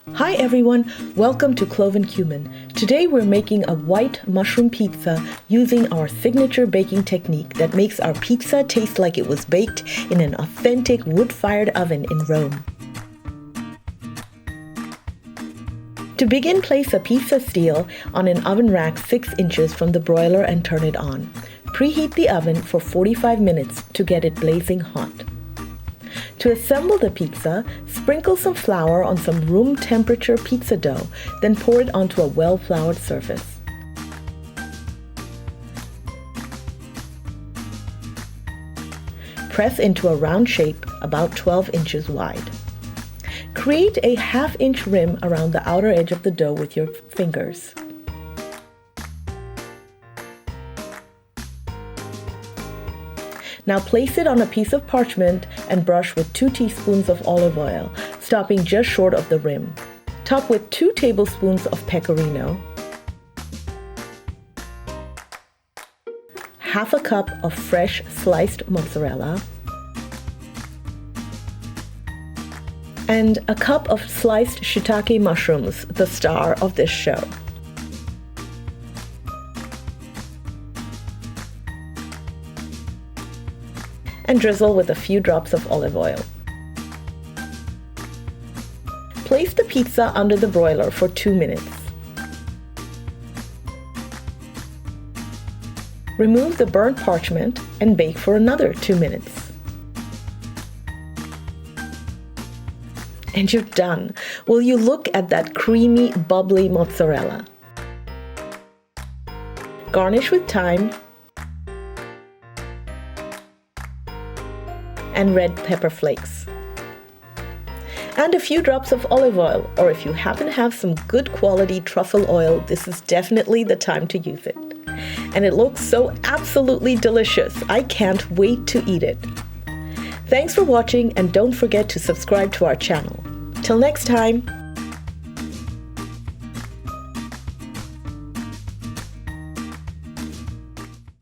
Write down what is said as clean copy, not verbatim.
Hi everyone, welcome to Clove and Cumin. Today we're making a white mushroom pizza using our signature baking technique that makes our pizza taste like it was baked in an authentic wood-fired oven in Rome. To begin, place a pizza steel on an oven rack 6 inches from the broiler and turn it on. Preheat the oven for 45 minutes to get it blazing hot. To assemble the pizza, sprinkle some flour on some room temperature pizza dough, then pour it onto a well-floured surface. Press into a round shape about 12 inches wide. Create a half-inch rim around the outer edge of the dough with your fingers. Now place it on a piece of parchment and brush with 2 teaspoons of olive oil, stopping just short of the rim. Top with 2 tablespoons of pecorino, half a cup of fresh sliced mozzarella, and a cup of sliced shiitake mushrooms, the star of this show. And drizzle with a few drops of olive oil. Place the pizza under the broiler for 2 minutes. Remove the burnt parchment and bake for another 2 minutes. And you're done. Will you look at that creamy, bubbly mozzarella? Garnish with thyme and red pepper flakes. And a few drops of olive oil, or if you happen to have some good quality truffle oil, this is definitely the time to use it. And it looks so absolutely delicious. I can't wait to eat it. Thanks for watching, and don't forget to subscribe to our channel. Till next time.